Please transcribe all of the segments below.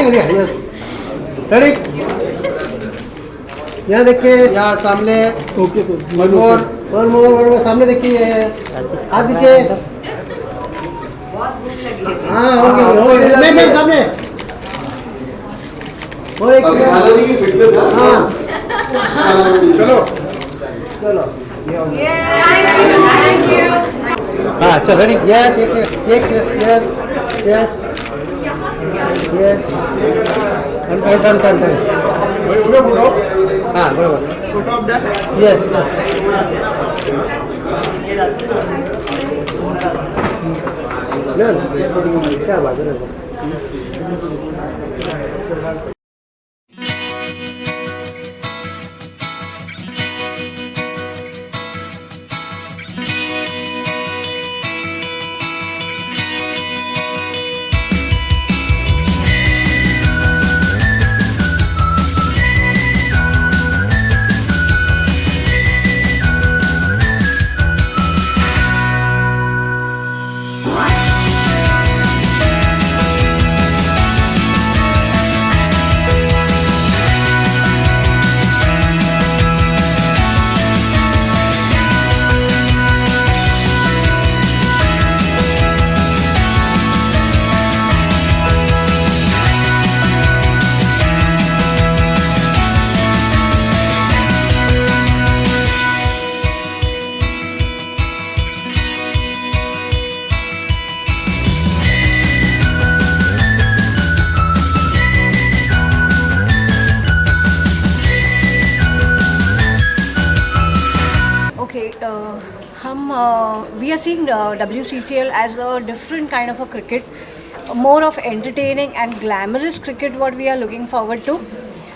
करिए yes ready यहाँ देखिए यहाँ सामने ओके वन मोर सामने देखिए हाथ दीजिए हाँ ओके नहीं सामने वो एक हाँ चलो चलो हाँ चलो रेडी यस एक यस यस यस टन हाँ बरोबर यस क्या बात है We are seeing WCCL as a different kind of a cricket, more of entertaining and glamorous cricket what we are looking forward to.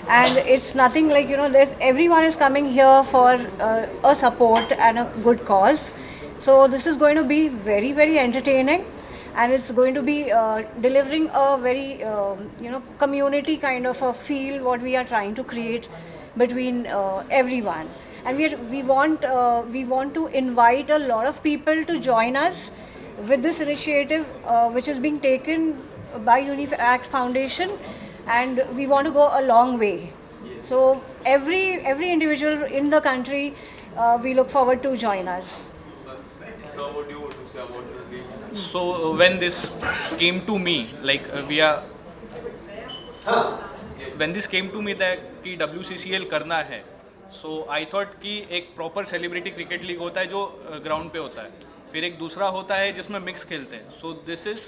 And it's nothing like, there's everyone is coming here for a support and a good cause. So this is going to be very, very entertaining, and it's going to be delivering a very, community kind of a feel what we are trying to create between everyone. And we want to invite a lot of people to join us with this initiative which is being taken by UniAct Foundation, and we want to go a long way. So every individual in the country, we look forward to join us. So what do you want to say about the league? So when this came to me, when this came to me that कि WCCL करना है, सो I thought कि एक proper celebrity cricket league होता है जो ground पे होता है, फिर एक दूसरा होता है जिसमें मिक्स खेलते हैं. So this is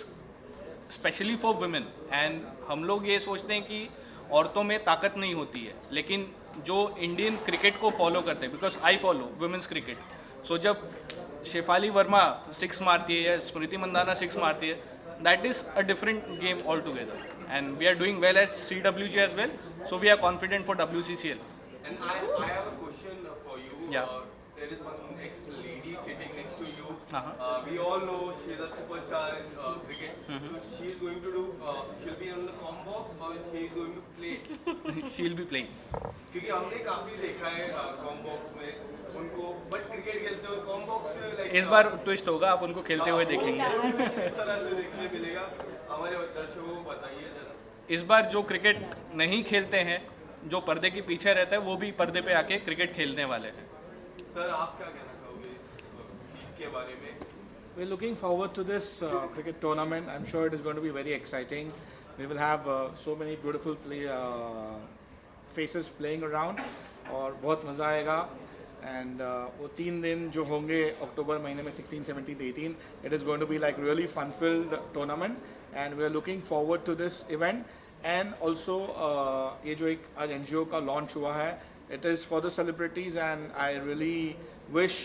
specially for women. And हम लोग ये सोचते हैं कि औरतों में ताकत नहीं होती है, लेकिन जो इंडियन क्रिकेट को फॉलो करते हैं, because I follow women's cricket. So जब शेफाली वर्मा 6 मारती है या स्मृति मंदाना 6 मारती है, that is a different game all together. And we are doing well at CWG as well, so we are confident for WCCL. And I have a question for you. Yeah. There is one ex-lady sitting next to you. Uh-huh. We all know she is a superstar in cricket. Mm-hmm. So she is going to do. She'll be on the com box or she is going to play. She'll be playing. क्योंकि हमने काफी देखा है com box में उनको, but cricket खेलते हुए com box में लाइक इस बार ट्विस्ट होगा, आप उनको खेलते हुए देखेंगे. इस तरह से देखने मिलेगा. हमारे दर्शकों को बताइए जरा. इस बार जो क्रिकेट नहीं खेलते हैं, जो पर्दे के पीछे रहता है, वो भी पर्दे पे आके क्रिकेट खेलने वाले हैं. सर आप क्या कहना चाहोगे इस लीग के बारे में? We're looking forward to this cricket tournament. I'm sure it is going to be very exciting. We will have so many beautiful faces playing around और बहुत मज़ा आएगा. And वो 3 दिन जो होंगे अक्टूबर महीने में 16, 17, 18, it is going to be like really fun-filled tournament, and we are looking forward to this event. And also ये जो एक आज NGO का launch हुआ है, it is for the celebrities, and I really wish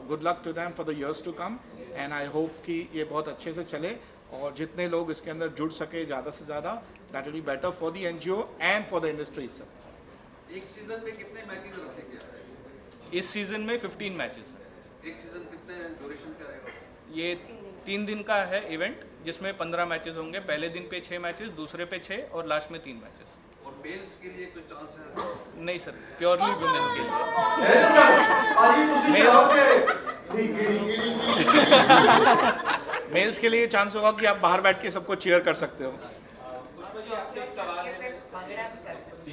good luck to them for the years to come. And I hope कि ये बहुत अच्छे से चले और जितने लोग इसके अंदर जुड़ सके ज़्यादा से ज़्यादा, that will be better for the NGO and for the industry itself. एक सीजन में कितने मैचेस रखेंगे? इस सीजन में 15 मैचेस. एक सीजन कितने ड्यूरेशन का रहेगा? ये 3 दिन का है इवेंट, जिसमें 15 मैचेस होंगे. पहले दिन पे 6 मैचेस, दूसरे पे 6 और लास्ट में 3 मैचेस. और मेल्स के लिए कोई चांस है? नहीं सर, प्योरली वुमेन के लिए. मेल्स के लिए चांस होगा कि आप बाहर बैठ के सबको चीयर कर सकते हो. जी आपसे एक सवाल है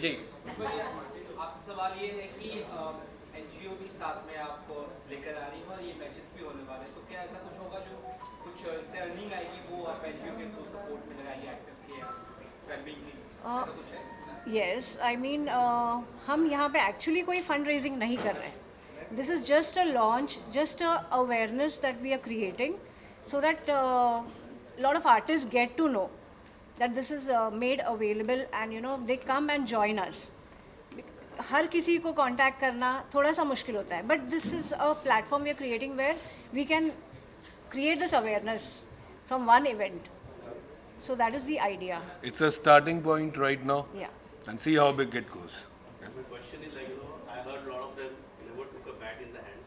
जी आपसे सवाल ये है कि एनजीओ भी साथ में आप लेकर आ रही है और ये मैचेस भी होने वाले हैं, तो क्या ऐसा कुछ होगा जो कुछ इससे अर्निंग आएगी वो आप एनजीओ के थ्रू सपोर्ट में लगाएंगे एक्टर्स के या वेलबींग की, ऐसा कुछ है? यस आई मीन हम यहाँ पे एक्चुअली कोई फंड रेजिंग नहीं कर रहे हैं. This is just a launch, just a awareness that we are creating so that lot of artist get to know that this is made available and you know they come and join us. हर किसी को contact करना थोड़ा सा मुश्किल होता है, but this is a platform we are creating where we can create this awareness from one event. So that is the idea. It's a starting point right now. Yeah. And see how big it goes. My question is like, I heard a lot of them never took a bat in the hand,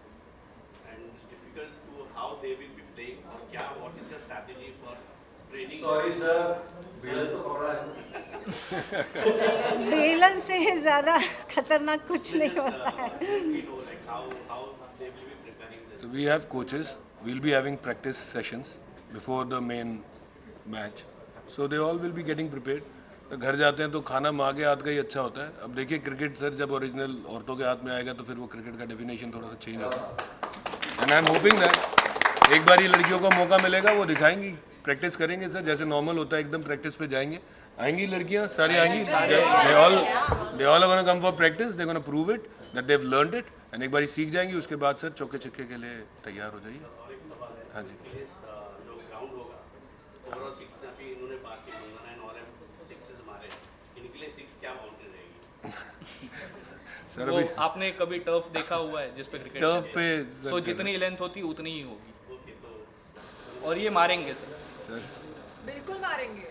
and it's difficult to how they will be playing or what is the strategy for training. Sorry sir, बेलन तो पकड़ा है. बेलन से ज़्यादा खतरनाक कुछ नहीं होता है. Like how they will be preparing this. So we have coaches. We'll be having practice sessions before the main match. So they all will be getting prepared. तो घर जाते हैं तो खाना माँ के हाथ का ही अच्छा होता है. अब देखिए क्रिकेट सर जब ओरिजिनल औरतों के हाथ में आएगा तो फिर वो क्रिकेट का डेफिनेशन थोड़ा सा चेंज होगा. And I am hoping that एक बार ये लड़कियों को मौका मिलेगा, वो दिखाएंगी, प्रैक्टिस करेंगे सर जैसे नॉर्मल होता है, एकदम प्रैक्टिस पे जाएंगे. आएंगी लड़कियां सारी आएंगी. They all are gonna come for practice. They gonna prove it that they have learned it and एक बार सीख जाएंगी, उसके बाद सर चौके छक्के के लिए तैयार हो जाइए. हाँ जी. जो ग्राउंड होगा ओवरऑल 6 ना भी इन्होंने बात की मंगना एंड और 6 मारे, इनके लिए 6 क्या बाउंड्री रहेगी? सर वो अभी आपने कभी टर्फ देखा हुआ है जिस पे क्रिकेट टर्फ पे सो जितनी लेंथ होती उतनी ही होगी. और ये मारेंगे सर. बिल्कुल मारेंगे.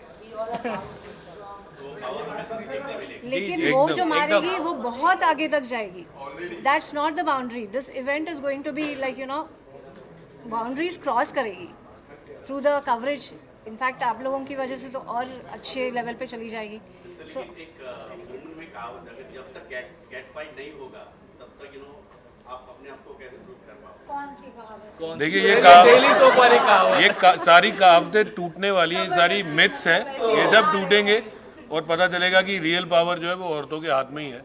लेकिन वो जो मारेगी वो बहुत आगे तक जाएगी. That's not the boundary. This event is going to be like you know boundaries cross करेगी थ्रू द कवरेज. इनफैक्ट आप लोगों की वजह से तो और अच्छे लेवल पे चली जाएगी. सो एक वुमेन में कहावत है कि जब तक गेट फाइट नहीं होगा तब तक आप अपने आप को कैसे प्रूव कर पाओगे? कौन सी कहावत? देखिए ये डेली सोप वाली कहावत. सारी कहावतें टूटने वाली हैं, सारी मिथ्स हैं. ये सब टूटेंगे और पता चलेगा कि रियल पावर जो है वो औरतों के हाथ में ही है.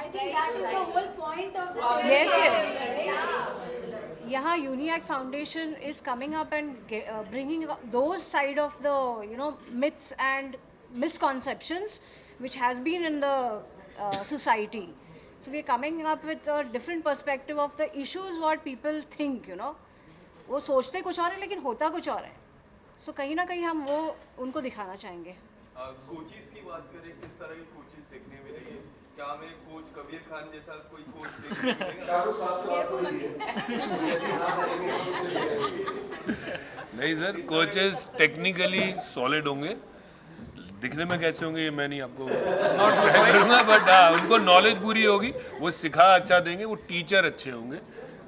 I think that is the whole point of the yes, yes. यहाँ unique foundation is coming up and bringing those side of the you know myths and misconceptions which has been in the society. So we are coming up with a different perspective of the issues what people think, you know. वो सोचते कुछ और है लेकिन होता कुछ और है. So कहीं ना कहीं हम वो उनको दिखाना चाहेंगे. कोचेस की बात करें, किस तरह के कोचेस देखने मिलेंगे? क्या हमें कोच कबीर खान जैसा कोई कोच देखने मिलेगा? नहीं सर, कोचेस टेक्निकली सॉलिड होंगे. दिखने में कैसे होंगे ये मैं नहीं आपको करूँगा, बट हाँ उनको नॉलेज पूरी होगी. वो सिखा अच्छा देंगे. वो टीचर अच्छे होंगे.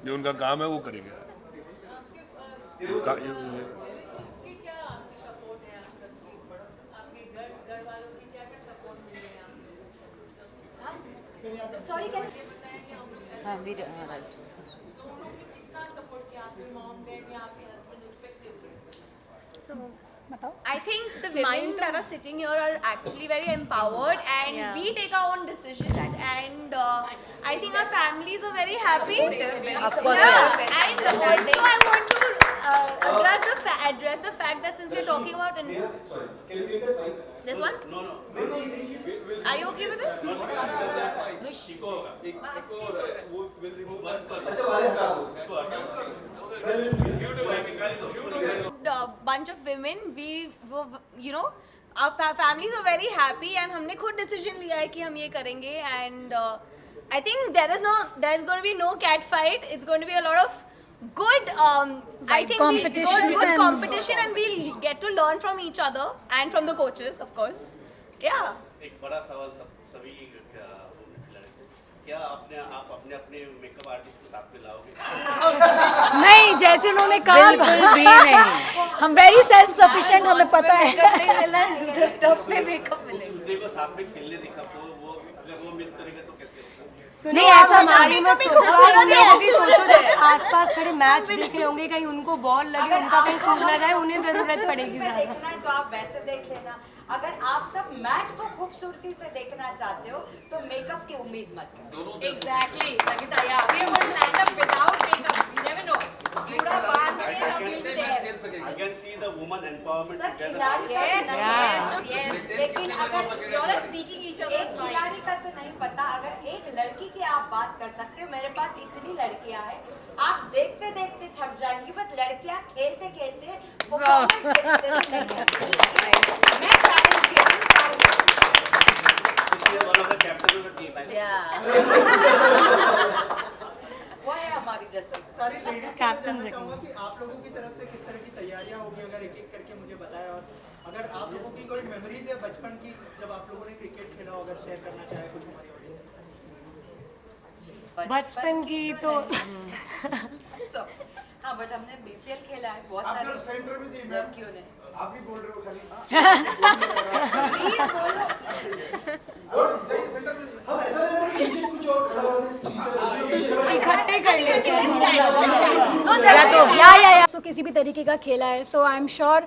जो उनका काम है वो करेंगे sir. Sorry, can I think the women that are sitting here are actually very empowered and we take our own decisions and I think our families are very happy. Of course. Yeah. And also I want to address the fact that since we're talking about Sorry, can you take that mic? this one? No. Are you okay with it? अच्छा वाले हटा दो. A bunch of women, we were, you know, our families are very happy and हमने खुद decision लिया है कि हम ये करेंगे and I think there's going to be no cat fight. It's going to be a lot of good I think good competition and we'll get to learn from each other and from the coaches of course. Yeah. एक बड़ा सवाल सभी क्या आप अपने makeup artist को साथ में लाओगे? नहीं, जैसे उन्होंने कहा बिल्कुल भी नहीं. हम वेरी सेल्फ सफिशिएंट, हमें पता है. टफ पे मेकअप मिलेगा. देखो साथ में खेलने दिखा तो वो अगर वो मिस करेगा तो कैसे होगा? नहीं ऐसा हमारी मत सोचो, भी सोचो आसपास खड़े मैच देख रहे होंगे, कहीं उनको बॉल लगे, उनका कहीं सूट ना जाए, उन्हें जरूरत पड़ेगी ज़्यादा। देखना है तो आप वैसे देख लेना। अगर आप सब मैच को खूबसूरती से देखना चाहते हो तो मेकअप की उम्मीद मत करो। Exactly, Savita, yeah. We are going to land up without makeup. You never know. Jura बांध के हम will be there. I can see the woman empowerment sir together. खिलाड़ी Yes. लेकिन अगर You all are speaking each other's एक mind. खिलाड़ी का तो नहीं पता, अगर एक लड़की की आप बात कर सकते हो, मेरे पास इतनी लड़कियां हैं, आप देखते देखते थक जाएंगी, बट लड़कियां खेलते खेलते performance देखते नहीं थकती। मैं चैलेंज किया She is one of the captain of the team. वो है हमारी जैसी। सारी लेडीज से जानना चाहूंगा कि आप लोगों की तरफ से किस तरह की तैयारियां होगी, अगर एक एक करके मुझे बताएं, और अगर आप लोगों की कोई मेमोरीज है बचपन की जब आप लोगों ने क्रिकेट खेला हो, अगर शेयर करना चाहे कुछ हमारी ऑडियंस के बचपन की तो हाँ, बट हमने BCL खेला है बहुत सारे सेंटर में थी लड़कियों ने। आप भी बोल रहे हो खाली प्लीज बोलो। और जाइए सेंटर में। हम ऐसा लग रहा है पीछे कुछ और खड़ा हुआ है, इकट्ठे कर लेते या सो किसी भी तरीके का खेला है, सो आई एम श्योर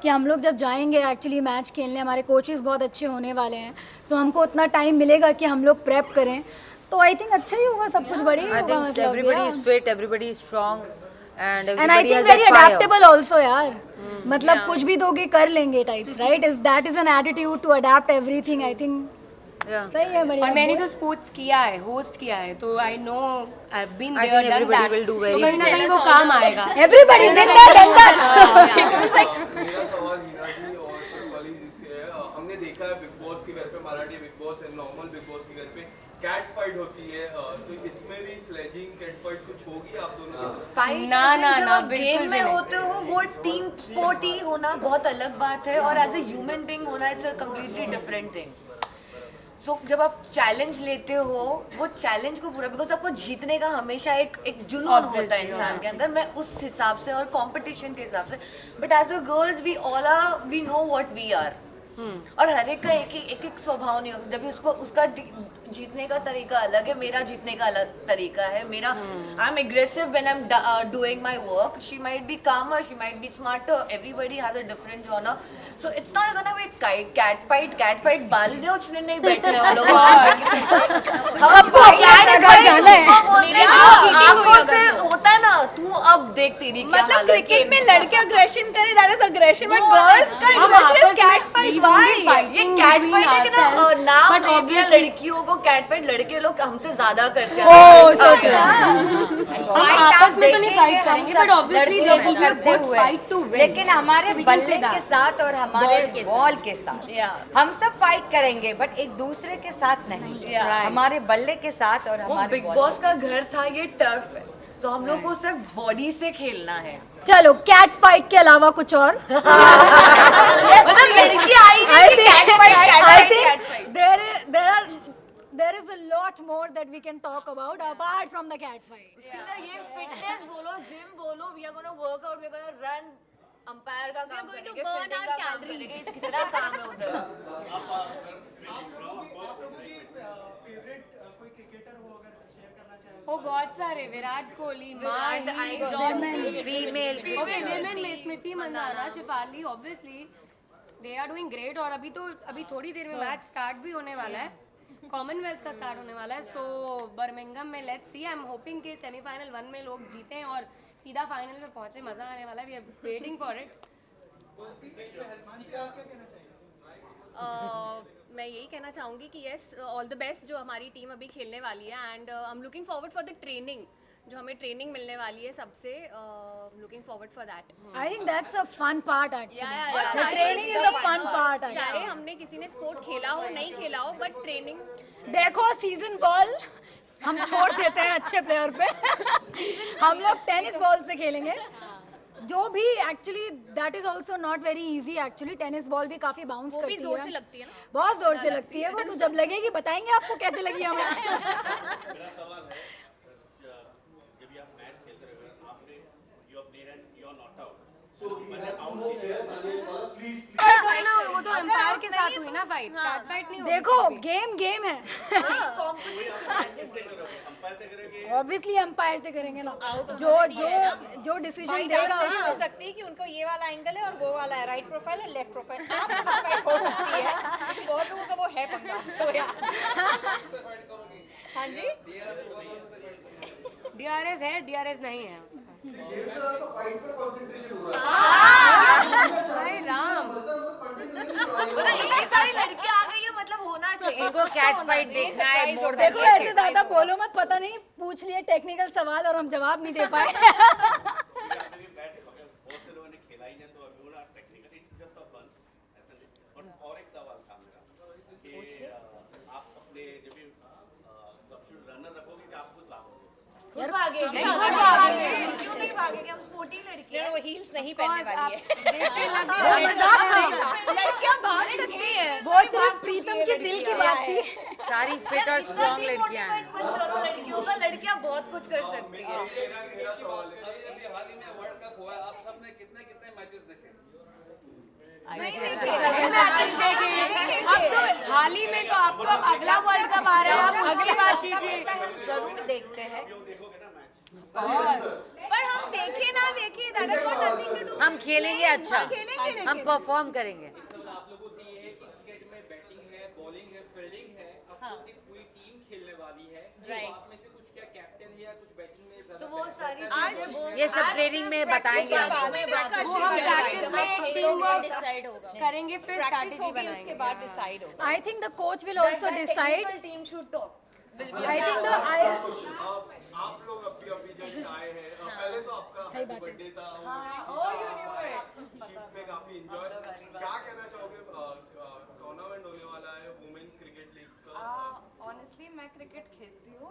कि हम लोग जब जाएंगे एक्चुअली मैच खेलने, हमारे कोचेस बहुत अच्छे होने वाले हैं, सो हमको उतना टाइम मिलेगा कि हम लोग प्रेप करें, तो आई थिंक अच्छा ही होगा, सब कुछ बढ़िया ही होगा। मतलब everybody is fit, everybody is strong and and I think very adaptable also यार, मतलब कुछ भी दोगे कर लेंगे types, right? If that is an attitude to adapt everything, I think सही है। बढ़िया। और मैंने तो स्पोर्ट्स किया है, होस्ट किया है, तो I know I have been there, done that, तो कहीं ना कहीं वो काम आएगा। Everybody been there, done that. मेरा सवाल हीरा जी और शिफाली जी से है। हमने देखा है बिग बॉस के घर पे, मराठी बिग बॉस है, नॉर्मल बिग बॉस के घर पे कैट फाइट होती है, तो इसमें भी स्लेजिंग कैट फाइट कुछ होगी आप दोनों की तरफ? ना गेम में होते हो वो टीम स्पोर्ट ही होना बहुत अलग बात है, और एज ए ह्यूमन बीइंग होना it's a completely different thing. So जब आप चैलेंज लेते हो, वो चैलेंज को पूरा, बिकॉज आपको जीतने का हमेशा एक जुनून होता है इंसान के अंदर, मैं उस हिसाब से और कंपटीशन के हिसाब से, but as a girls we know what we are, और हर एक का एक स्वभाव नहीं होता। जब भी उसका जीतने का तरीका अलग है, मेरा जीतने का अलग तरीका है। मेरा I am aggressive when I am doing my work, she might be calmer, she might be smarter, everybody has a different genre, so it's not gonna be cat fight बाल नोचने नहीं बैठे हम लोग। सबको आंखों से होता है ना, तू अब देख तेरी क्या मतलब क्रिकेट में लड़के अग्रेशन करे, that is aggression, but girls का aggression is cat fight. Why ये कैट फाइट है कि ना, नाम दे दिया लड़कियों को कैट फाइट, लड़के लोग हमसे ज्यादा करते हैं। ओह सो आपस में तो नहीं फाइट करेंगे, but obviously they will be good fight to win, लेकिन हमारे बल्ले के साथ और हमारे बॉल के साथ हम सब फाइट करेंगे, बट एक दूसरे के साथ नहीं, हमारे बल्ले के साथ और हमारे बिग बॉस का घर था, ये टर्फ है, तो हम लोग को सिर्फ बॉडी से खेलना है। चलो कैट फाइट के अलावा कुछ और मतलब लड़की आई there is a lot more that we can talk about apart from the cat fight. ये फिटनेस बोलो, जिम बोलो, we are going to work out, we are going to run, umpire का काम करेंगे, फील्डिंग का काम करेंगे, कितना काम है उधर। आप लोगों की फेवरेट कोई क्रिकेटर हो अगर शेयर करना चाहे? वो बहुत सारे, Virat Kohli, Mahi, Johnson, female okay women में Smriti Mandhana, Shafali, obviously they are doing great, और अभी थोड़ी देर में मैच स्टार्ट भी होने वाला है, कॉमनवेल्थ का स्टार्ट होने वाला है, सो बर्मिंघम में let's see, I am hoping कि सेमीफाइनल 1 में लोग जीतें और सीधा फाइनल में पहुंचे, मजा आने वाला है, we are waiting for it. मैं यही कहना चाहूँगी कि येस, ऑल द बेस्ट जो हमारी टीम अभी खेलने वाली है, and I am looking forward for the training, जो हमें ट्रेनिंग मिलने वाली है सबसे, looking forward for that. I think that's a fun part actually. The training is a fun part चाहे actually. हमने किसी ने स्पोर्ट खेला हो नहीं खेला हो, बट ट्रेनिंग देखो सीजन बॉल हम छोड़ देते हैं अच्छे प्लेयर पे हम लोग टेनिस बॉल से खेलेंगे, जो भी actually that is also not very easy actually, tennis ball भी काफी बाउंस करती है, जोर से लगती है ना, बहुत जोर से लगती है वो, तो जब लगेगी बताएंगे आपको कैसे लगी हमें। मेरा सवाल है, जब आप मैच खेलते रहे, आपने you are player and you are not out, so मैंने आउट वो तो एम्पायर के साथ साथ हुई ना फाइट, कैट फाइट नहीं होगी देखो कभी। गेम है ऑब्वियसली अंपायर से करेंगे ना जो डिसीजन देगा हो सकती है कि उनको ये वाला एंगल है और वो वाला है, राइट प्रोफाइल और लेफ्ट प्रोफाइल हो सकती है, बहुत लोगों का वो है पंगा। सो या हाँ जी, DRS है, DRS नहीं है। हाय राम, मतलब इतनी सारी लड़कियां आ गई है, मतलब होना चाहिए इनको कैट फाइट देखना है मोर देन देखो ऐसे ज्यादा बोलो मत, पता नहीं पूछ लिए टेक्निकल सवाल और हम जवाब नहीं दे पाए बहुत से लोगों ने खेला ही नहीं, तो अभी वो ना technical it's just for fun ऐसा नहीं। और एक सवाल था मेरा कि आप अपने जब भी सब्स्टिट्यूट रनर रखोगे कि आप खुद भागोगे? खुद भागेंगे, क्यों नहीं भागेंगे, हम स्पोर्टी लड़कियां हैं। वो हील्स नहीं पहनने वाली है। देखते लगे वो मजाक था, लड़कियां भाग सकती हैं, वो सिर्फ प्रीतम के दिल की बात थी। सारी फिट और स्ट्रांग लड़कियां हैं। लड़कियों का, लड़कियां बहुत कुछ कर सकती है। मेरा सवाल है, अभी हाल ही में वर्ल्ड कप हुआ, आप सबने कितने मैचेस देखे? अब तो हाल ही में, तो आपको अब अगला वर्ल्ड कप आ रहा है, आप अगली बात कीजिए। जरूर देखते हैं, देखोगे ना मैच? पर हम देखे ना देखे that has got nothing to do। हम खेलेंगे, अच्छा हम परफॉर्म करेंगे। आप लोगों से ये है कि क्रिकेट में बैटिंग है, बॉलिंग है, फील्डिंग है, अब कोई पूरी टीम खेलने वाली है, तो आप में से कुछ क्या कैप्टन है या कुछ बैटिंग में ज्यादा? वो सारी ये सब ट्रेनिंग में बताएंगे आपको। वो हम प्रैक्टिस में टीम वर्क डिसाइड होगा करेंगे, फिर स्ट्रैटेजी उसके बनाएंगे। बाद डिसाइड होगा। I think the coach will also decide. Team should talk. I think आप लोग अभी जस्ट आए हैं, पहले तो आपका सही बात है। बर्थडे था, शिप पे काफी एंजॉय, क्या कहना चाहोगे? टूर्नामेंट होने वाला है वुमेन क्रिकेट लीग का। ऑनेस्टली मैं क्रिकेट खेलती हूँ।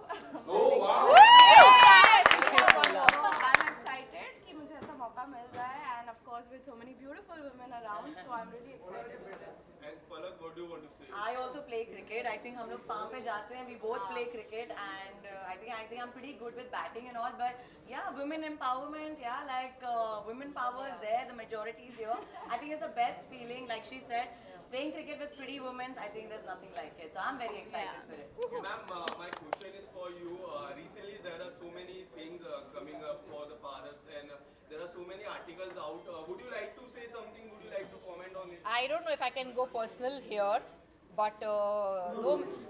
I'm excited कि मुझे ऐसा मौका मिल रहा है, and of course with so many beautiful women around, so I'm really excited with it. And Palak, what do you want to say? I also play cricket. I think हम लोग farm पे जाते हैं. We both play cricket, and I think I'm pretty good with batting and all. But yeah, women empowerment. Yeah, like women power is there. The majority is here. I think it's the best feeling. Like she said, playing cricket with pretty women. I think there's nothing like it. So I'm very excited for it. Ma'am, my question is for you. Recently, there are so many things coming up for the Paras, and there are so many articles out. Would you like to say something? Would you like to comment on it? I don't know if I can go personal here, but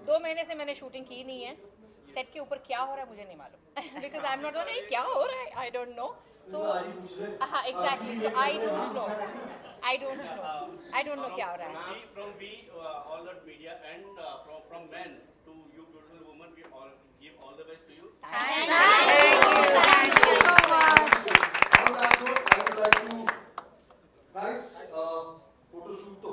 दो महीने से मैंने shooting की नहीं है। Set के ऊपर क्या हो रहा है मुझे नहीं मालूम, because I'm not knowing क्या हो रहा है, I don't know. तो हाँ exactly, so I don't know क्या हो रहा है. From all the media and from men to you beautiful women, we all give all the best to you. Thank you so much. On that note, I would like to, guys, photo shoot तो